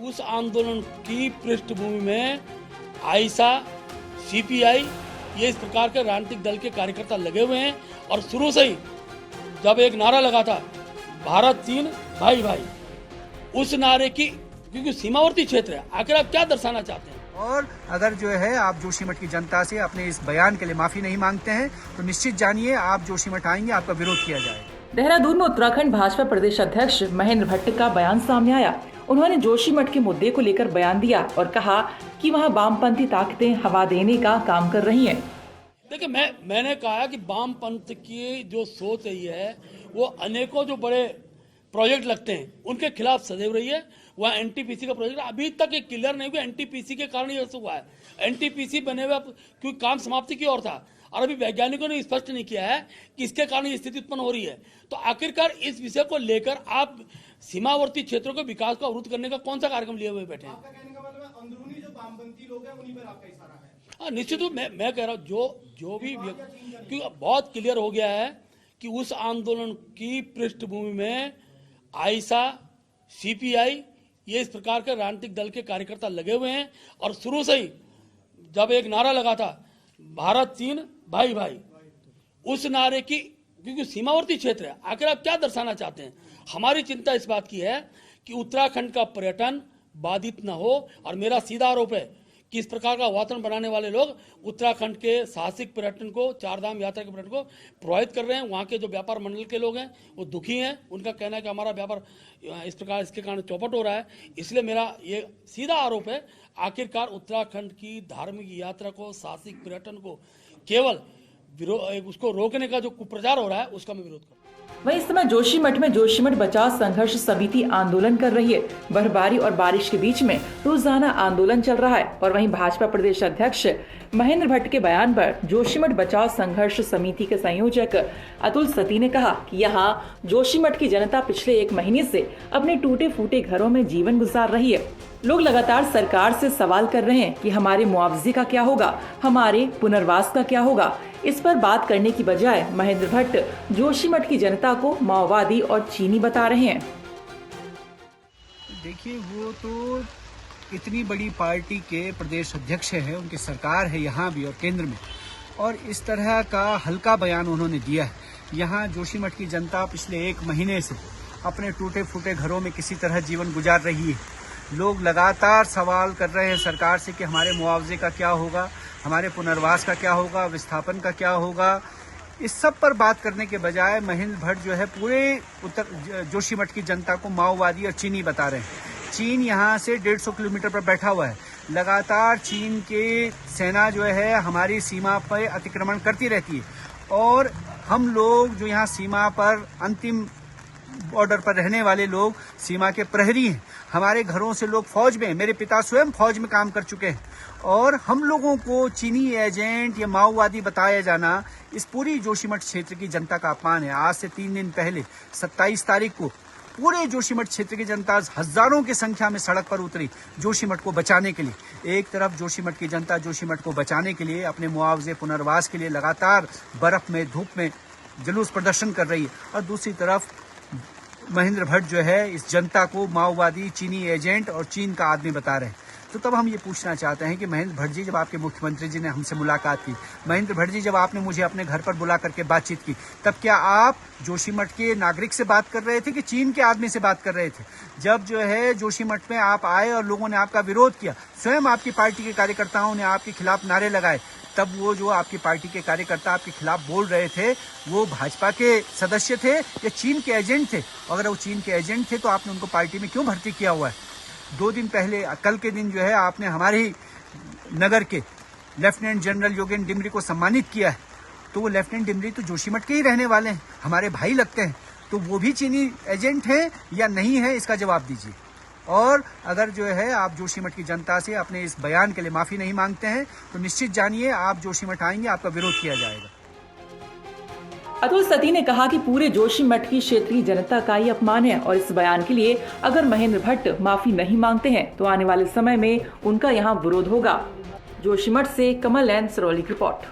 उस आंदोलन की पृष्ठभूमि में आईसा, सीपीआई, ये इस प्रकार के राजनीतिक दल के कार्यकर्ता लगे हुए हैं। और शुरू से ही जब एक नारा लगा था भारत चीन भाई भाई, उस नारे की, क्योंकि सीमावर्ती क्षेत्र है, आखिर आप क्या दर्शाना चाहते हैं? और अगर जो है आप जोशीमठ की जनता से अपने इस बयान के लिए माफी नहीं मांगते हैं तो निश्चित जानिए आप जोशीमठ आएंगे, आपका विरोध किया जाएगा। देहरादून में उत्तराखंड भाजपा प्रदेश अध्यक्ष महेंद्र भट्ट का बयान सामने आया। उन्होंने जोशीमठ के मुद्दे को लेकर बयान दिया और कहा कि वहां वामपंथी ताकतें हवा देने का काम कर रही हैं। देखिए, मैंने कहा कि वामपंथ की जो सोच रही है वो अनेकों जो बड़े प्रोजेक्ट लगते हैं उनके खिलाफ सदैव रही है। वह एनटीपीसी का प्रोजेक्ट अभी तक ये क्लियर नहीं हुआ, एनटीपीसी के कारण ये हुआ है। एनटीपीसी बने हुए क्योंकि काम समाप्ति की ओर था और अभी वैज्ञानिकों ने स्पष्ट नहीं किया है कि इसके कारण ये स्थिति उत्पन्न हो रही है। तो आखिरकार इस विषय को लेकर आप सीमावर्ती क्षेत्रों के विकास को अवरुद्ध करने का कौन सा कार्यक्रम लिए हुए बैठे हैं? आपका कहने का मतलब है अंदरूनी जो वामपंथी लोग हैं उन्हीं पर आपका इशारा है? हाँ, निश्चित रूप मैं कह रहा हूँ जो भी क्योंकि बहुत क्लियर हो गया है कि उस आंदोलन की पृष्ठभूमि में आईसा, सीपीआई, ये इस प्रकार के राजनीतिक दल के कार्यकर्ता लगे हुए हैं। और शुरू से ही जब एक नारा लगा था भारत चीन भाई भाई, उस नारे की, क्योंकि सीमावर्ती क्षेत्र है, आखिर आप क्या दर्शाना चाहते हैं? हमारी चिंता इस बात की है कि उत्तराखंड का पर्यटन बाधित न हो। और मेरा सीधा आरोप है कि इस प्रकार का वातावरण बनाने वाले लोग उत्तराखंड के साहसिक पर्यटन को, चारधाम यात्रा के पर्यटन को प्रभावित कर रहे हैं। वहाँ के जो व्यापार मंडल के लोग हैं वो दुखी हैं। उनका कहना है कि हमारा व्यापार इस प्रकार इसके कारण चौपट हो रहा है। इसलिए मेरा ये सीधा आरोप है, आखिरकार उत्तराखंड की धार्मिक यात्रा को, साहसिक पर्यटन को केवल उसको रोकने का जो कुप्रचार हो रहा है उसका मैं विरोध करता हूँ। वहीं इस समय जोशीमठ में जोशीमठ बचाव संघर्ष समिति आंदोलन कर रही है। बर्फबारी और बारिश के बीच में रोजाना आंदोलन चल रहा है। और वहीं भाजपा प्रदेश अध्यक्ष महेंद्र भट्ट के बयान पर जोशीमठ बचाव संघर्ष समिति के संयोजक अतुल सती ने कहा कि यहाँ जोशीमठ की जनता पिछले 1 महीने से अपने टूटे फूटे घरों में जीवन गुजार रही है। लोग लगातार सरकार से सवाल कर रहे हैं कि हमारे मुआवजे का क्या होगा, हमारे पुनर्वास का क्या होगा। इस पर बात करने की बजाय महेंद्र भट्ट जोशीमठ की जनता को माओवादी और चीनी बता रहे हैं। देखिए, वो तो इतनी बड़ी पार्टी के प्रदेश अध्यक्ष हैं, उनकी सरकार है यहाँ भी और केंद्र में, और इस तरह का हल्का बयान उन्होंने दिया है। यहाँ जोशीमठ की जनता पिछले 1 महीने से अपने टूटे फूटे घरों में किसी तरह जीवन गुजार रही है। लोग लगातार सवाल कर रहे हैं सरकार से कि हमारे मुआवजे का क्या होगा, हमारे पुनर्वास का क्या होगा, विस्थापन का क्या होगा। इस सब पर बात करने के बजाय महेंद्र भट्ट जो है पूरे जोशीमठ की जनता को माओवादी और चीनी बता रहे हैं। चीन यहाँ से 150 किलोमीटर पर बैठा हुआ है। लगातार चीन के सेना जो है हमारी सीमा पर अतिक्रमण करती रहती है और हम लोग जो यहाँ सीमा पर अंतिम बॉर्डर पर रहने वाले लोग सीमा के प्रहरी हैं। हमारे घरों से लोग फौज में, मेरे पिता स्वयं फौज में काम कर चुके हैं, और हम लोगों को चीनी एजेंट या माओवादी बताया जाना इस पूरी जोशीमठ क्षेत्र की जनता का अपमान है। आज से 3 दिन पहले 27 तारीख को पूरे जोशीमठ क्षेत्र की जनता हजारों की संख्या में सड़क पर उतरी जोशीमठ को बचाने के लिए। एक तरफ जोशीमठ की जनता जोशीमठ को बचाने के लिए, अपने मुआवजे पुनर्वास के लिए लगातार बर्फ में, धूप में जुलूस प्रदर्शन कर रही है, और दूसरी तरफ महेंद्र भट्ट जो है इस जनता को माओवादी, चीनी एजेंट और चीन का आदमी बता रहे हैं। तो तब हम ये पूछना चाहते हैं कि महेंद्र भट्ट जी, जब आपके मुख्यमंत्री जी ने हमसे मुलाकात की, महेंद्र भट्ट जी, जब आपने मुझे अपने घर पर बुला करके बातचीत की, तब क्या आप जोशीमठ के नागरिक से बात कर रहे थे कि चीन के आदमी से बात कर रहे थे? जब जो है जोशीमठ में आप आए और लोगों ने आपका विरोध किया, स्वयं आपकी पार्टी के कार्यकर्ताओं ने आपके खिलाफ नारे लगाए, तब वो जो आपकी पार्टी के कार्यकर्ता आपके खिलाफ बोल रहे थे वो भाजपा के सदस्य थे या चीन के एजेंट थे? अगर वो चीन के एजेंट थे तो आपने उनको पार्टी में क्यों भर्ती किया हुआ है? 2 दिन पहले, कल के दिन जो है आपने हमारे ही नगर के लेफ्टिनेंट जनरल योगेंद्र डिमरी को सम्मानित किया है। तो वो लेफ्टिनेंट डिमरी तो जोशीमठ के ही रहने वाले हैं, हमारे भाई लगते हैं। तो वो भी चीनी एजेंट हैं या नहीं है, इसका जवाब दीजिए। और अगर जो है आप जोशीमठ की जनता से अपने इस बयान के लिए माफी नहीं मांगते हैं तो निश्चित जानिए आप जोशीमठ आएंगे, आपका विरोध किया जाएगा। अतुल सती ने कहा कि पूरे जोशीमठ की क्षेत्रीय जनता का ये अपमान है और इस बयान के लिए अगर महेंद्र भट्ट माफी नहीं मांगते हैं तो आने वाले समय में उनका यहाँ विरोध होगा। जोशीमठ से कमल एन सरोली की रिपोर्ट।